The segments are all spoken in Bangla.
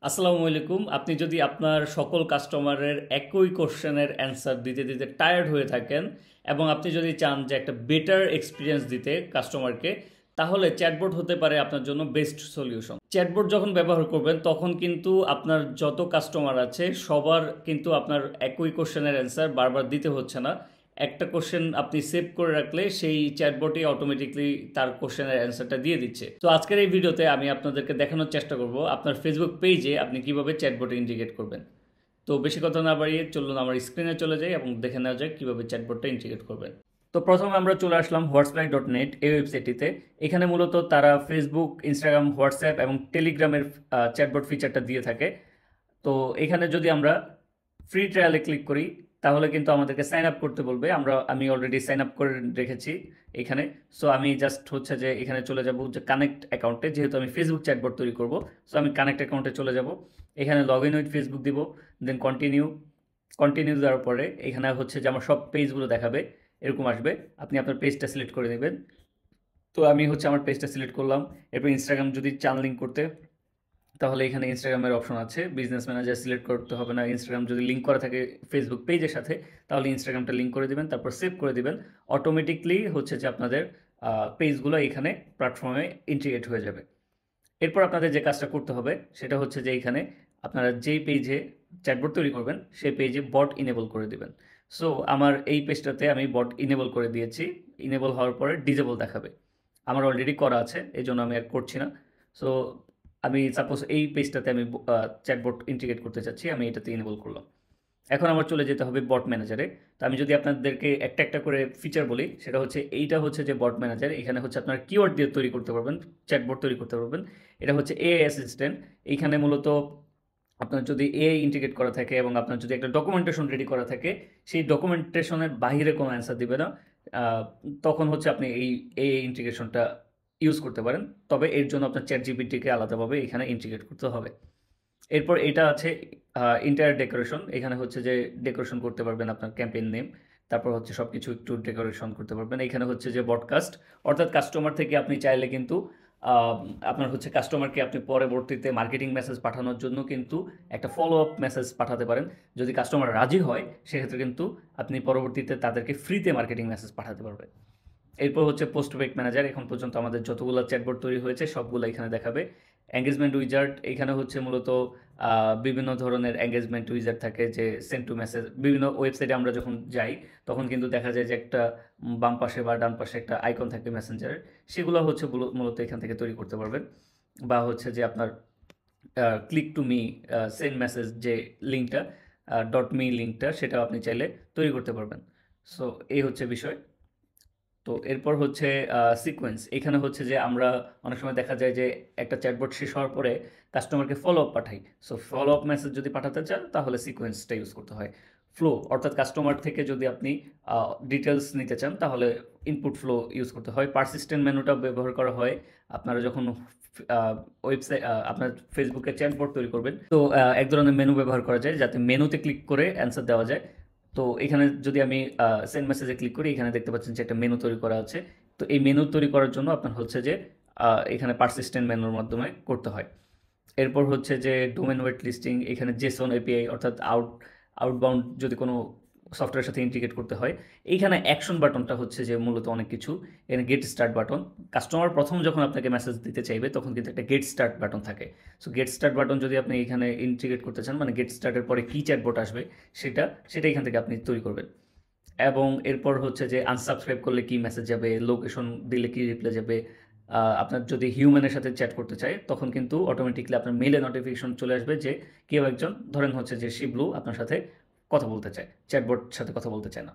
আসসালামু আলাইকুম। আপনি যদি আপনার সকল কাস্টমারের একই কোশ্চেনের অ্যান্সার দিতে দিতে টায়ার্ড হয়ে থাকেন এবং আপনি যদি চান যে একটা বেটার এক্সপিরিয়েন্স দিতে কাস্টমারকে, তাহলে চ্যাটবট হতে পারে আপনার জন্য বেস্ট সলিউশন। চ্যাটবট যখন ব্যবহার করবেন তখন কিন্তু আপনার যত কাস্টমার আছে সবার কিন্তু আপনার একই কোশ্চেনের অ্যান্সার বারবার দিতে হচ্ছে না। একটা কোশ্চেন আপনি সেভ করে রাখলে সেই চ্যাটবটই অটোমেটিকলি তার কোশ্চেনের অ্যান্সারটা দিয়ে দিচ্ছে। তো আজকের এই ভিডিওতে আমি আপনাদেরকে দেখানোর চেষ্টা করব আপনার ফেসবুক পেজে আপনি কিভাবে চ্যাটবটে ইন্টিগ্রেট করবেন। তো বেশি কথা না বাড়িয়ে চলুন আমার স্ক্রিনে চলে যাই এবং দেখে নেওয়া যায় কীভাবে চ্যাটবটটা ইন্টিগ্রেট করবেন। তো প্রথমে আমরা চলে আসলাম হোয়াটসঅ্যাপ.নেট এই ওয়েবসাইটটিতে। এখানে মূলত তারা ফেসবুক, ইনস্টাগ্রাম, হোয়াটসঅ্যাপ এবং টেলিগ্রামের চ্যাটবট ফিচারটা দিয়ে থাকে। তো এখানে যদি আমরা ফ্রি ট্রায়ালে ক্লিক করি তাহলে কিন্তু আমাদেরকে সাইন আপ করতে বলবে। আমি অলরেডি সাইন আপ করে রেখেছি এখানে। সো আমি জাস্ট হচ্ছে যে এখানে চলে যাব যে কানেক্ট অ্যাকাউন্টে, যেহেতু আমি ফেসবুক চ্যাটবট তৈরি করব। সো আমি কানেক্ট অ্যাকাউন্টে চলে যাব, এখানে লগ ইন উইথ ফেসবুক দিব, দেন কন্টিনিউ দেওয়ার পরে এখানে হচ্ছে যে আমার সব পেজগুলো দেখাবে, এরকম আসবে। আপনি আপনার পেজটা সিলেক্ট করে নেবেন। তো আমি হচ্ছে আমার পেজটা সিলেক্ট করলাম। এরপর ইনস্টাগ্রাম যদি চান লিঙ্ক করতে, তাহলে এখানে ইনস্টাগ্রামের অপশন আছে, বিজনেস ম্যানেজার সিলেক্ট করতে হবে না। ইনস্টাগ্রাম যদি লিঙ্ক করা থাকে ফেসবুক পেজের সাথে, তাহলে ইনস্টাগ্রামটা লিঙ্ক করে দিবেন, তারপর সেভ করে দিবেন। অটোমেটিকলি হচ্ছে যে আপনাদের পেজগুলো এখানে প্ল্যাটফর্মে ইন্টিগ্রেট হয়ে যাবে। এরপর আপনাদের যে কাজটা করতে হবে সেটা হচ্ছে যে এখানে আপনারা যেই পেজে চ্যাটবট তৈরি করবেন সেই পেজে বট ইনেবল করে দিবেন। সো আমার এই পেজটাতে আমি বট ইনেবল করে দিয়েছি। ইনেবল হওয়ার পরে ডিজেবল দেখাবে, আমার অলরেডি করা আছে, এই জন্য আমি আর করছি না। সো আমি সাপোজ এই পেজটাতে আমি চ্যাটবট ইন্টিগ্রেট করতে চাচ্ছি, আমি এটাতে ইনেবল করলাম। এখন আমার চলে যেতে হবে বট ম্যানেজারে। তো আমি যদি আপনাদেরকে একটা একটা করে ফিচার বলি, সেটা হচ্ছে এইটা হচ্ছে যে বট ম্যানেজার। এখানে হচ্ছে আপনার কিওয়ার্ড দিয়ে তৈরি করতে পারবেন, চ্যাটবট তৈরি করতে পারবেন। এটা হচ্ছে এআই অ্যাসিস্ট্যান্ট। এইখানে মূলত আপনার যদি এআই ইন্টিগ্রেট করা থাকে এবং আপনার যদি একটা ডকুমেন্টেশন রেডি করা থাকে, সেই ডকুমেন্টেশনের বাইরে কোনো অ্যান্সার দিবে না। তখন হচ্ছে আপনি এই এআই ইন্টিগ্রেশনটা ইউজ করতে পারেন। তবে এর জন্য আপনার চ্যাট জিপিটিকে আলাদাভাবে এখানে ইন্টিগ্রেট করতে হবে। এরপর এটা আছে ইন্টায়ার ডেকোরেশন। এখানে হচ্ছে যে ডেকোরেশন করতে পারবেন আপনার ক্যাম্পেইন নেম, তারপর হচ্ছে সব কিছু একটু ডেকোরেশন করতে পারবেন। এখানে হচ্ছে যে ব্রডকাস্ট, অর্থাৎ কাস্টমার থেকে আপনি চাইলে কিন্তু আপনার হচ্ছে কাস্টমারকে আপনি পরবর্তীতে মার্কেটিং মেসেজ পাঠানোর জন্য কিন্তু একটা ফলো আপ মেসেজ পাঠাতে পারেন। যদি কাস্টমার রাজি হয় সেক্ষেত্রে কিন্তু আপনি পরবর্তীতে তাদেরকে ফ্রিতে মার্কেটিং মেসেজ পাঠাতে পারবেন। এরপর হচ্ছে পোস্ট বেক ম্যানেজার। এখন পর্যন্ত আমাদের যতগুলো চ্যাটবট তৈরি হয়েছে সবগুলো এখানে দেখাবে। এঙ্গেজমেন্ট উইজার্ড, এখানে হচ্ছে মূলত বিভিন্ন ধরনের এঙ্গেজমেন্ট উইজার্ড থাকে, যে সেন্ড টু মেসেজ। বিভিন্ন ওয়েবসাইটে আমরা যখন যাই তখন কিন্তু দেখা যায় যে একটা বাম পাশে বা ডান পাশে একটা আইকন থাকে মেসেঞ্জারের, সেগুলো হচ্ছে মূলত এখান থেকে তৈরি করতে পারবেন। বা হচ্ছে যে আপনার click to me send message যে লিঙ্কটা, ডট মি লিঙ্কটা, সেটাও আপনি চাইলে তৈরি করতে পারবেন। সো এই হচ্ছে বিষয়। তো এরপর হচ্ছে সিকোয়েন্স। এখানে হচ্ছে যে আমরা অনেক সময় দেখা যায় যে একটা চ্যাটবট শেষ হওয়ার পরে কাস্টমারকে ফলো আপ পাঠাই। সো ফলো আপ মেসেজ যদি পাঠাতে চান তাহলে সিকোয়েন্সটা ইউজ করতে হয়। ফ্লো, অর্থাৎ কাস্টমার থেকে যদি আপনি ডিটেলস নিতে চান তাহলে ইনপুট ফ্লো ইউজ করতে হয়। পারসিস্টেন্ট মেনুটা ব্যবহার করা হয় আপনারা যখন ওয়েবসাইট আপনার ফেসবুকে চ্যাটবট তৈরি করবেন। তো এক ধরনের মেনু ব্যবহার করা যায় যাতে মেনুতে ক্লিক করে অ্যান্সার দেওয়া যায়। তো এখানে যদি আমি সেন্ড মেসেজে ক্লিক করি, এখানে দেখতে পাচ্ছেন যে একটা মেনু তৈরি করা আছে। তো এই মেনু তৈরি করার জন্য আপনার হচ্ছে যে এখানে পারসিস্টেন্ট মেনুর মাধ্যমে করতে হয়। এরপর হচ্ছে যে ডোমেন ওয়েট লিস্টিং, এখানে জেসন এপিআই, অর্থাৎ আউটবাউন্ড যদি কোনো সফটওয়্যারের সাথে ইন্টিগ্রেট করতে হয়। এইখানে অ্যাকশন বাটনটা হচ্ছে যে মূলত অনেক কিছু। এখানে গেট স্টার্ট বাটন, কাস্টমার প্রথম যখন আপনাকে মেসেজ দিতে চাইবে তখন কিন্তু একটা গেট স্টার্ট বাটন থাকে। সো গেট স্টার্ট বাটন যদি আপনি এখানে ইন্টিগ্রেট করতে চান, মানে গেট স্টার্টের পরে কী চ্যাটবট আসবে সেটা সেটা এখান থেকে আপনি তৈরি করবেন। এবং এরপর হচ্ছে যে আনসাবস্ক্রাইব করলে কি মেসেজ যাবে, লোকেশন দিলে কি রিপ্লাই যাবে। আপনার যদি হিউম্যানের সাথে চ্যাট করতে চায় তখন কিন্তু অটোমেটিকলি আপনার মেলে নোটিফিকেশন চলে আসবে যে কেউ একজন, ধরেন হচ্ছে যে শিবলু আপনার সাথে কথা বলতে চায়, চ্যাটবট সাথে কথা বলতে চায় না।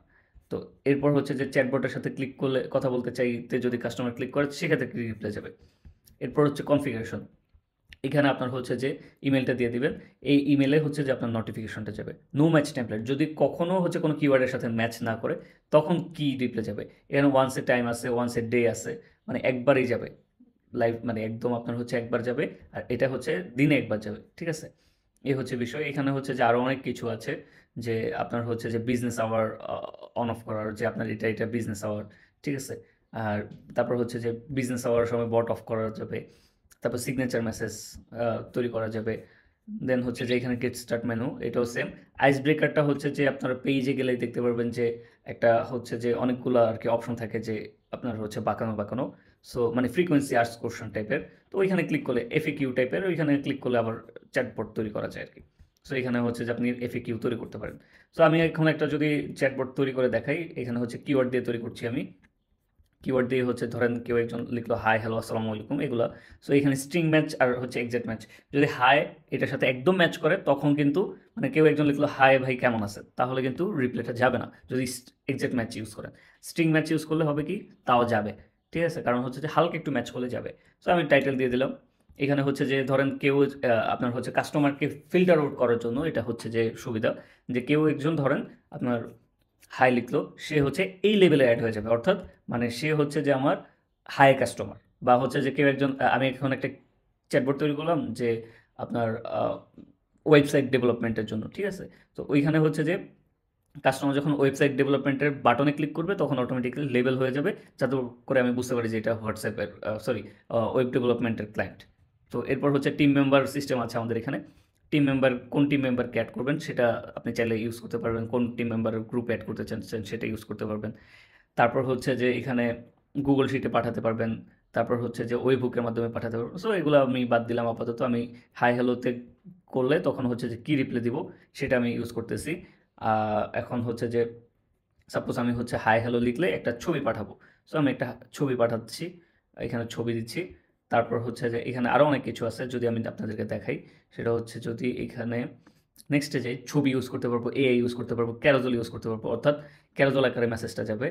তো এরপর হচ্ছে যে চ্যাটবটের সাথে ক্লিক করলে, কথা বলতে চাইতে যদি কাস্টমার ক্লিক করে সেক্ষেত্রে কি রিপ্লাই যাবে। এরপর হচ্ছে কনফিগারেশন। এখানে আপনার হচ্ছে যে ইমেলটা দিয়ে দিবেন, এই ইমেলে হচ্ছে যে আপনার নোটিফিকেশনটা যাবে। নো ম্যাচ টেমপ্লেট, যদি কখনও হচ্ছে কোনো কিওয়ার্ডের সাথে ম্যাচ না করে তখন কি রিপ্লাই যাবে। এখানে ওয়ান্স এ টাইম আছে, ওয়ান্স এ ডে আছে, মানে একবারই যাবে লাইভ, মানে একদম আপনার হচ্ছে একবার যাবে। আর এটা হচ্ছে দিনে একবার যাবে, ঠিক আছে। এই হচ্ছে বিষয়। এখানে হচ্ছে যে আরও অনেক কিছু আছে, যে আপনার হচ্ছে যে বিজনেস আওয়ার অন অফ করার, যে আপনার এটা এটা বিজনেস আওয়ার, ঠিক আছে। আর তারপর হচ্ছে যে বিজনেস আওয়ার সময় বট অফ করা যাবে। তারপর সিগনেচার মেসেজ তৈরি করা যাবে। দেন হচ্ছে যে এখানে গেট স্টার্ট মেনু, এটাও সেম। আইস ব্রেকারটা হচ্ছে যে আপনারা পেজে গেলে দেখতে পারবেন যে একটা হচ্ছে যে অনেকগুলো আর কি অপশন থাকে যে আপনার হচ্ছে বাঁকানো বাঁকানো, সো মানে ফ্রিকোয়েন্সি আস্ক কোশ্চেন টাইপের। তো ওইখানে ক্লিক করলে এফএকিউ টাইপের, ওইখানে ক্লিক করলে আবার চ্যাটবট তৈরি করা যায় আর কি। সো এখানে হচ্ছে যে আপনি এফএকিউ তৈরি করতে পারেন। সো আমি এখন একটা যদি চ্যাটবট তৈরি করে দেখাই, এখানে হচ্ছে কিওয়ার্ড দিয়ে তৈরি করছি আমি। কিওয়ার্ড দিয়ে হচ্ছে ধরেন কেউ একজন লিখলো হাই হ্যালো আসসালামু আলাইকুম এগুলা। সো এখানে স্ট্রিং ম্যাচ আর হচ্ছে এক্সাক্ট ম্যাচ, যদি হাই এটার সাথে একদম ম্যাচ করে তখন কিন্তু মানে কেউ একজন লিখলো হাই ভাই কেমন আছে, তাহলে কিন্তু রিপ্লাইটা যাবে না যদি এক্সাক্ট ম্যাচ ইউজ করেন। স্ট্রিং ম্যাচ ইউজ করলে হবে কি, তাও যাবে। ঠিক আছে, কারণ হচ্ছে যে হালকা একটু ম্যাচ করলে যাবে। সো আমি টাইটেল দিয়ে দিলাম। এখানে হচ্ছে যে ধরেন কেউ আপনার হচ্ছে কাস্টমারকে ফিল্টার আউট করার জন্য এটা হচ্ছে যে সুবিধা, যে কেউ একজন ধরেন আপনার হাই লিখলো, সে হচ্ছে এই লেভেলে অ্যাড হয়ে যাবে, অর্থাৎ মানে সে হচ্ছে যে আমার হাই কাস্টমার। বা হচ্ছে যে কেউ একজন আমি এখন একটা চ্যাটবট তৈরি করলাম যে আপনার ওয়েবসাইট ডেভেলপমেন্টের জন্য, ঠিক আছে। তো ওইখানে হচ্ছে যে কাস্টমার যখন ওয়েবসাইট ডেভেলপমেন্টের বাটনে ক্লিক করবে তখন অটোমেটিক্যালি লেবেল হয়ে যাবে, যাতে করে আমি বুঝতে পারি যে এটা হোয়াটসঅ্যাপের সরি ওয়েব ডেভেলপমেন্টের ক্লায়েন্ট। তো এরপর হচ্ছে টিম মেম্বার সিস্টেম আছে আমাদের এখানে। টিম মেম্বার কোন টিম মেম্বারকে অ্যাড করবেন সেটা আপনি চাইলে ইউজ করতে পারবেন, কোন টিম মেম্বার গ্রুপ অ্যাড করতে চাচ্ছেন সেটা ইউজ করতে পারবেন। তারপর হচ্ছে যে এখানে গুগল শিটে পাঠাতে পারবেন, তারপর হচ্ছে যে ওয়েবুকের মাধ্যমে পাঠাতে পারবেন। সো এগুলো আমি বাদ দিলাম আপাতত। আমি হাই হ্যালোতে করলে তখন হচ্ছে যে কী রিপ্লাই দিব সেটা আমি ইউজ করতেছি। এখন হচ্ছে যে সাপোজ আমি হচ্ছে হাই হ্যালো লিখলে একটা ছবি পাঠাবো। সো আমি একটা ছবি পাঠাচ্ছি, এখানে ছবি দিচ্ছি। তারপর হচ্ছে যে এখানে আরও অনেক কিছু আছে, যদি আমি আপনাদেরকে দেখাই সেটা হচ্ছে যদি এখানে নেক্সটে যাই, ছবি ইউজ করতে পারবো, এআই ইউজ করতে পারবো, ক্যারোজল ইউজ করতে পারবো, অর্থাৎ ক্যারোজল আকারে মেসেজটা যাবে।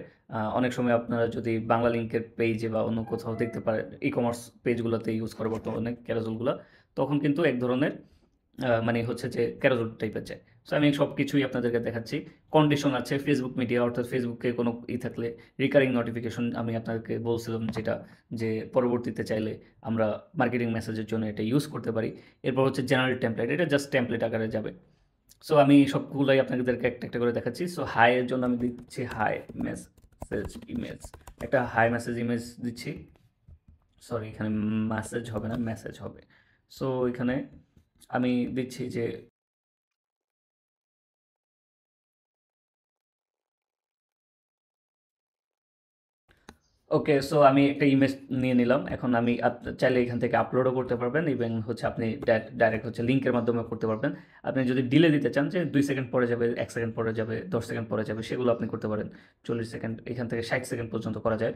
অনেক সময় আপনারা যদি বাংলা লিঙ্কের পেজে বা অন্য কোথাও দেখতে পারেন, ই কমার্স পেজগুলোতে ইউজ করে বর্তমানে ক্যারোজলগুলো, তখন কিন্তু এক ধরনের মানে হচ্ছে যে ক্যারোজল টাইপের যায়। সো আমি সব কিছুই আপনাদেরকে দেখাচ্ছি। কন্ডিশন আছে ফেসবুক মিডিয়া, অর্থাৎ ফেসবুকে কোনো থাকলে রিকারিং নোটিফিকেশন আমি আপনাদেরকে বলছিলাম যেটা, যে পরবর্তীতে চাইলে আমরা মার্কেটিং মেসেজের জন্য এটা ইউজ করতে পারি। এরপর হচ্ছে জেনারেল টেমপ্লেট, এটা জাস্ট টেমপ্লেট আকারে যাবে। সো আমি সবগুলোই আপনাদেরকে একটা একটা করে দেখাচ্ছি। সো হাই এর জন্য আমি দিচ্ছি হাই মেসেজ ইমেজ, একটা হাই মেসেজ ইমেজ দিচ্ছি। সরি, এখানে মেসেজ হবে না, মেসেজ হবে। সো এখানে আমি দিচ্ছি যে ওকে। সো আমি একটা ইমেজ নিয়ে নিলাম। এখন আমি চাইলে এখান থেকে আপলোডও করতে পারবেন, এবং হচ্ছে আপনি ডাইরেক্ট হচ্ছে লিঙ্কের মাধ্যমে করতে পারবেন। আপনি যদি ডিলে দিতে চান যে 2 সেকেন্ড পরে যাবে, 1 সেকেন্ড পরে যাবে, 10 সেকেন্ড পরে যাবে, সেগুলো আপনি করতে পারেন। 40 সেকেন্ড, এখান থেকে 60 সেকেন্ড পর্যন্ত করা যায়।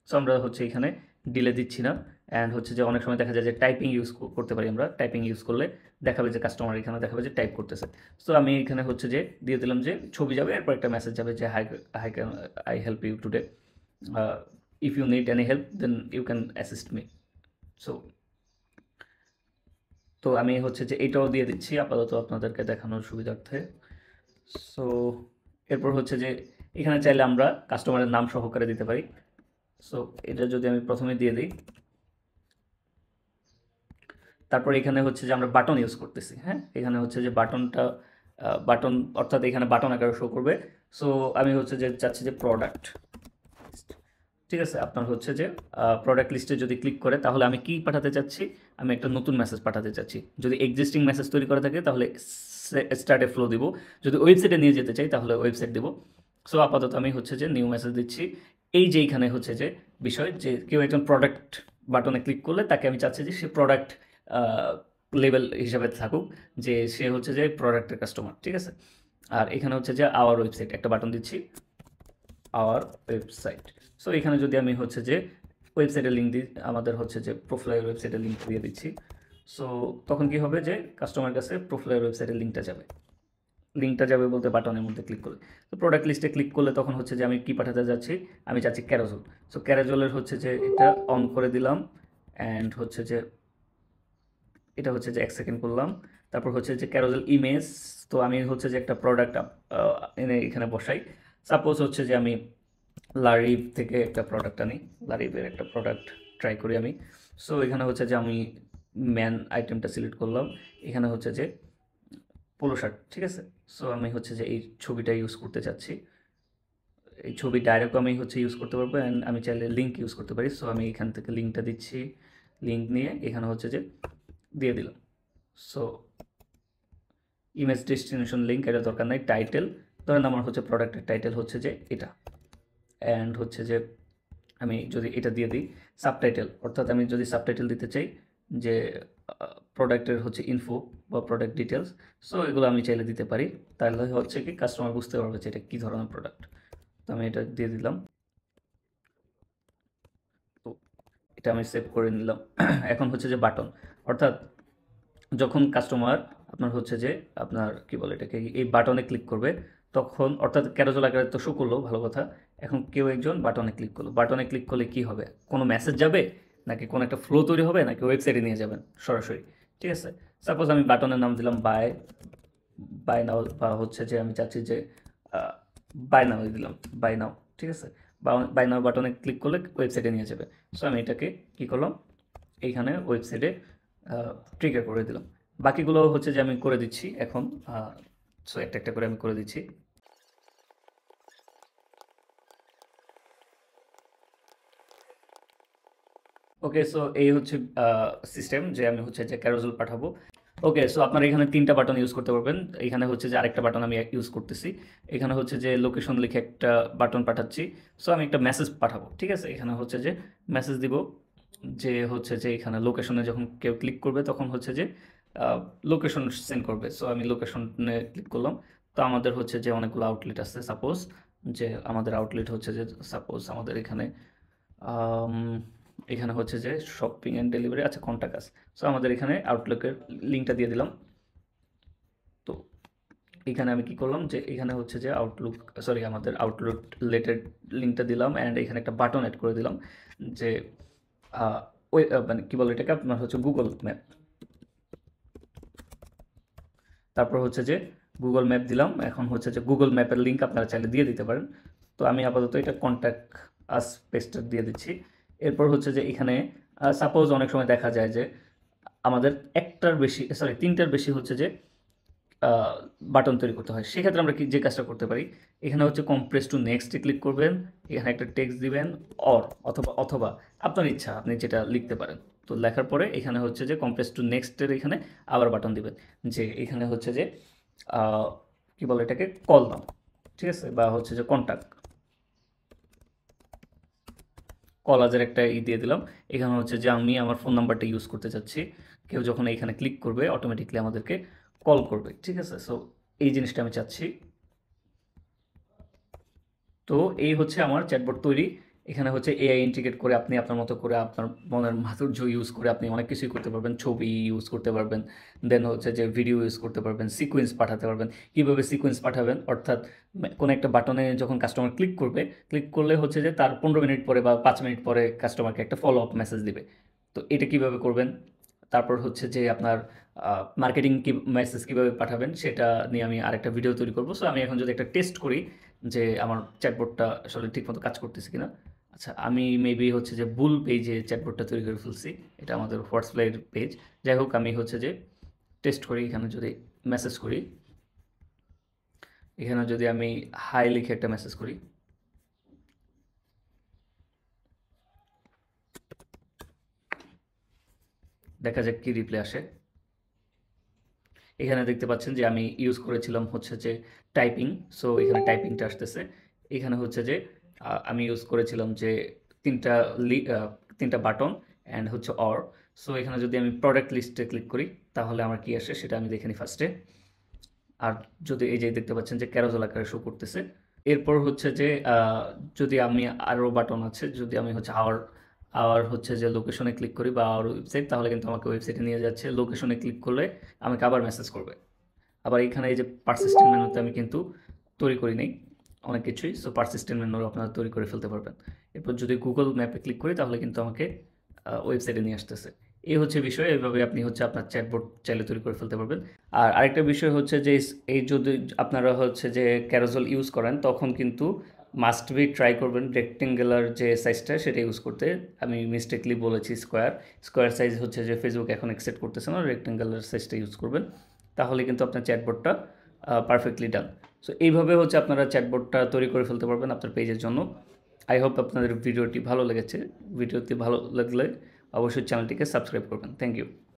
সো আমরা হচ্ছে এখানে ডিলে দিচ্ছি না। অ্যান্ড হচ্ছে যে অনেক সময় দেখা যায় যে টাইপিং ইউজ করতে পারি আমরা। টাইপিং ইউজ করলে দেখাবে যে কাস্টমার এখানে দেখাবে যে টাইপ করতেছে। সো আমি এখানে হচ্ছে যে দিয়ে দিলাম যে ছবি যাবে, এরপর একটা মেসেজ যাবে যে hi, hi can I help you today, if you need any help then you can assist me. So তো আমি হচ্ছে যে এটাও দিয়ে দিচ্ছি আপাতত আপনাদেরকে দেখানোর সুবিধার্থে। সো এরপর হচ্ছে যে এখানে চাইলে আমরা কাস্টমারের নাম সহকারে দিতে পারি। সো এটা যদি আমি প্রথমে দিয়ে দিই, তারপর এখানে হচ্ছে যে আমরা বাটন ইউজ করতেছি। হ্যাঁ, এখানে হচ্ছে যে বাটনটা বাটন, অর্থাৎ এখানে বাটন আকারে শো করবে। সো আমি হচ্ছে যে চাচ্ছি যে প্রোডাক্ট, ঠিক আছে। আপনার হচ্ছে যে প্রোডাক্ট লিস্টে যদি ক্লিক করে তাহলে আমি কি পাঠাতে চাচ্ছি, আমি একটা নতুন মেসেজ পাঠাতে চাচ্ছি। যদি এক্সিস্টিং মেসেজ তৈরি করা থাকে তাহলে স্টার্টে ফ্লো দিব, যদি ওয়েবসাইটে নিয়ে যেতে চাই তাহলে ওয়েবসাইট দিব। সো আপাতত আমি হচ্ছে যে নিউ মেসেজ দিচ্ছি। এই যে এইখানে হচ্ছে যে বিষয়, যে কেউ একজন প্রোডাক্ট বাটনে ক্লিক করলে তাকে আমি চাচ্ছি যে সে প্রোডাক্ট লেভেল হিসাবে থাকুক, যে সে হচ্ছে যে প্রোডাক্টের কাস্টমার, ঠিক আছে। আর এখানে হচ্ছে যে আওয়ার ওয়েবসাইট একটা বাটন দিচ্ছি, আওয়ার ওয়েবসাইট। সো এখানে যদি আমি হচ্ছে যে ওয়েবসাইটের লিঙ্ক দিই, আমাদের হচ্ছে যে প্রোফাইল ওয়েবসাইটের লিঙ্ক দিয়ে দিচ্ছি। সো তখন কি হবে যে কাস্টমার কাছে প্রোফাইল ওয়েবসাইটের লিঙ্কটা যাবে। লিঙ্কটা যাবে বলতে বাটনের মধ্যে ক্লিক করলে। তো প্রোডাক্ট লিস্টে ক্লিক করলে তখন হচ্ছে যে আমি কি পাঠাতে যাচ্ছি, আমি চাচ্ছি ক্যারোজল। সো ক্যারোজলের হচ্ছে যে এটা অন করে দিলাম। অ্যান্ড হচ্ছে যে এটা হচ্ছে যে 1 সেকেন্ড করলাম। তারপর হচ্ছে যে ক্যারোজেল ইমেজ, তো আমি হচ্ছে যে একটা প্রোডাক্ট এনে এখানে বসাই। সাপোজ হচ্ছে যে আমি লারিভ থেকে একটা প্রোডাক্ট আনি, লারিভের একটা প্রোডাক্ট ট্রাই করি আমি। সো এখানে হচ্ছে যে আমি ম্যান আইটেমটা সিলেক্ট করলাম, এখানে হচ্ছে যে পোলো শার্ট, ঠিক আছে। সো আমি হচ্ছে যে এই ছবিটা ইউজ করতে চাচ্ছি। এই ছবি ডাইরেক্ট আমি হচ্ছে ইউজ করতে পারবো, অ্যান্ড আমি চাইলে লিঙ্ক ইউজ করতে পারি। সো আমি এখান থেকে লিঙ্কটা দিচ্ছি, লিঙ্ক নিয়ে এখানে হচ্ছে যে দিয়ে দিলাম। সো ইমেজ ডেস্টিনেশন লিঙ্ক এটা দরকার নাই, টাইটেল ধরেন আমার হচ্ছে প্রোডাক্টের টাইটেল হচ্ছে যে এটা, অ্যান্ড হচ্ছে যে আমি যদি এটা দিয়ে দিই সাবটাইটেল, অর্থাৎ আমি যদি সাবটাইটেল দিতে চাই যে প্রোডাক্টের হচ্ছে ইনফো বা প্রোডাক্ট ডিটেলস, সো এগুলো আমি চাইলে দিতে পারি, তাহলে হচ্ছে কি কাস্টমার বুঝতে পারবে যে এটা কী ধরনের প্রোডাক্ট। তো আমি এটা দিয়ে দিলাম, তো এটা আমি সেভ করে নিলাম। এখন হচ্ছে যে বাটন, অর্থাৎ যখন কাস্টমার আপনার হচ্ছে যে আপনার কি বলে এটাকে এই বাটনে ক্লিক করবে তখন, অর্থাৎ ক্যারোজেল আকারে তো শো করলো, ভালো কথা। এখন কেউ একজন বাটনে ক্লিক করলো, বাটনে ক্লিক করলে কি হবে, কোনো মেসেজ যাবে নাকি কোনো একটা ফ্লো তৈরি হবে নাকি ওয়েবসাইটে নিয়ে যাবেন সরাসরি, ঠিক আছে। সাপোজ আমি বাটনের নাম দিলাম বাই, বাই নাও, বা হচ্ছে যে আমি চাচ্ছি যে বাই নাও দিলাম, বাই নাও, ঠিক আছে। বাই নাও বাটনে ক্লিক করলে ওয়েবসাইটে নিয়ে যাবে। সো আমি এটাকে কী করলাম, এইখানে ওয়েবসাইটে ট্রিগার করে দিলাম। বাকিগুলো হচ্ছে যে আমি করে দিচ্ছি এখন, সো একটা একটা করে আমি করে দিচ্ছি। ওকে, সো এই হচ্ছে সিস্টেম যে আমি হচ্ছে যে ক্যারোজেল পাঠাবো। ওকে, সো আপনারা এখানে 3টা বাটন ইউজ করতে পারবেন। এখানে হচ্ছে যে আরেকটা বাটন আমি ইউজ করতেছি, এখানে হচ্ছে যে লোকেশন লিখে একটা বাটন পাঠাচ্ছি। সো আমি একটা মেসেজ পাঠাবো, ঠিক আছে। এখানে হচ্ছে যে মেসেজ দিব যে হচ্ছে যে এখানে লোকেশনে যখন কেউ ক্লিক করবে তখন হচ্ছে যে লোকেশন সেন্ড করবে। সো আমি লোকেশনে ক্লিক করলাম, তো আমাদের হচ্ছে যে অনেকগুলো আউটলেট আছে, সাপোজ যে আমাদের আউটলেট হচ্ছে যে সাপোজ আমাদের এখানে এখানে হচ্ছে যে শপিং অ্যান্ড ডেলিভারি, আচ্ছা কন্টাক্ট আস। সো আমাদের এখানে আউটলুকের লিঙ্কটা দিয়ে দিলাম। তো এখানে আমি কি করলাম যে এখানে হচ্ছে যে আউটলুক, সরি আমাদের আউটলুক রিলেটেড লিঙ্কটা দিলাম, অ্যান্ড এখানে একটা বাটন অ্যাড করে দিলাম যে ওই মানে কী বলে এটাকে আপনার হচ্ছে গুগল ম্যাপ। তারপর হচ্ছে যে গুগল ম্যাপ দিলাম, এখন হচ্ছে যে গুগল ম্যাপের লিঙ্ক আপনারা চাইলে দিয়ে দিতে পারেন। তো আমি আপাতত এটা কন্ট্যাক্ট আস পেস্টার দিয়ে দিচ্ছি। এরপর হচ্ছে যে এখানে সাপোজ অনেক সময় দেখা যায় যে আমাদের একটার বেশি, সরি 3টার বেশি হচ্ছে যে বাটন তৈরি করতে হয়। সেক্ষেত্রে আমরা যে কাজটা করতে পারি, এখানে হচ্ছে কম্প্রেস টু নেক্সটে ক্লিক করবেন, এখানে একটা টেক্সট দিবেন অর অথবা অথবা আপনার ইচ্ছা আপনি যেটা লিখতে পারেন। তো লেখার পরে এখানে হচ্ছে যে কম্প্রেস টু নেক্সটের এখানে আবার বাটন দিবেন, যে এখানে হচ্ছে যে কী বলে এটাকে কল দাও, ঠিক আছে, বা হচ্ছে যে কন্ট্যাক্ট কলাজের একটা দিয়ে দিলাম। এখানে হচ্ছে যে আমি আমার ফোন নাম্বারটা ইউজ করতে চাচ্ছি, কেউ যখন এখানে ক্লিক করবে অটোমেটিকলি আমাদেরকে কল করবে, ঠিক আছে। সো এই জিনিসটা আমি চাচ্ছি। তো এই হচ্ছে আমার চ্যাটবট তৈরি। এখানে হচ্ছে এআই ইন্টিগ্রেট করে আপনি আপনার মতো করে আপনার মনের মাধুর্য ইউজ করে আপনি অনেক কিছুই করতে পারবেন, ছবি ইউজ করতে পারবেন, দেন হচ্ছে যে ভিডিও ইউজ করতে পারবেন, সিকোয়েন্স পাঠাতে পারবেন। কীভাবে সিকোয়েন্স পাঠাবেন, অর্থাৎ কোনো একটা বাটনে যখন কাস্টমার ক্লিক করবে, ক্লিক করলে হচ্ছে যে তার 15 মিনিট পরে বা 5 মিনিট পরে কাস্টমারকে একটা ফলো আপ মেসেজ দিবে। তো এটা কীভাবে করবেন, তারপর হচ্ছে যে আপনার মার্কেটিং কি মেসেজ কীভাবে পাঠাবেন সেটা নিয়ে আমি আরেকটা ভিডিও তৈরি করবো। সো আমি এখন যদি একটা টেস্ট করি যে আমার চ্যাটবোর্ডটা আসলে ঠিকমতো কাজ করতেছে কিনা। আচ্ছা, আমি মেবি হচ্ছে যে ভুল পেজে চ্যাটবোর্ডটা তৈরি করে ফেলছি, এটা আমাদের হোয়াটসঅ্যাপের পেজ। যাই হোক, আমি হচ্ছে যে টেস্ট করি, এখানে যদি মেসেজ করি, এখানে যদি আমি হাই লিখে একটা মেসেজ করি, দেখা যাক কি রিপ্লাই আসে। এখানে দেখতে পাচ্ছেন যে আমি ইউজ করেছিলাম হচ্ছে যে টাইপিং, সো এখানে টাইপিংটা আসতেছে। এখানে হচ্ছে যে আমি ইউজ করেছিলাম যে তিনটা বাটন অ্যান্ড হচ্ছে অর। সো এখানে যদি আমি প্রোডাক্ট লিস্টে ক্লিক করি তাহলে আমার কি আসে সেটা আমি দেখে নিই ফার্স্টে। আর যদি এই যে দেখতে পাচ্ছেন যে ক্যারোজেল আকারে শো করতেছে। এরপর হচ্ছে যে যদি আমি আরও বাটন আছে, যদি আমি হচ্ছে আওয়ার আওয়ার হচ্ছে যে লোকেশনে ক্লিক করি বা আওয়ার ওয়েবসাইট, তাহলে কিন্তু আমাকে ওয়েবসাইটে নিয়ে যাচ্ছে। লোকেশনে ক্লিক করলে আমাকে আবার মেসেজ করবে। আবার এখানে এই যে পারসিস্টেন্ট মেনুতে আমি কিন্তু তৈরি করি নেই অনেক কিছুই, সো পারসিস্টেন্ট মেনু আপনারা তৈরি করে ফেলতে পারবেন। এরপর যদি গুগল ম্যাপে ক্লিক করি তাহলে কিন্তু আমাকে ওয়েবসাইটে নিয়ে আসতেছে। এই হচ্ছে বিষয়, এইভাবে আপনি হচ্ছে আপনার চ্যাটবোর্ড চাইলে তৈরি করে ফেলতে পারবেন। আর আরেকটা বিষয় হচ্ছে যে এই যদি আপনারা হচ্ছে যে ক্যারোজেল ইউজ করেন তখন কিন্তু মাস্ট বি ট্রাই করবেন রেক্টেঙ্গুলার যে সাইজটা সেটা ইউজ করতে। আমি মিস্টেকলি বলেছি স্কোয়ার সাইজ হচ্ছে যে ফেসবুক এখন অ্যাকসেপ্ট করতেছে না, রেক্টেঙ্গুলার সাইজটা ইউজ করবেন, তাহলে কিন্তু আপনার চ্যাটবোর্ডটা পারফেক্টলি ডান। সো এইভাবে হচ্ছে আপনারা চ্যাটবোর্ডটা তৈরি করে ফেলতে পারবেন আপনার পেজের জন্য। আই হোপ আপনাদের ভিডিওটি ভালো লেগেছে। ভিডিওটি ভালো লাগলে অবশ্যই চ্যানেলটিকে সাবস্ক্রাইব করবেন। Thank you.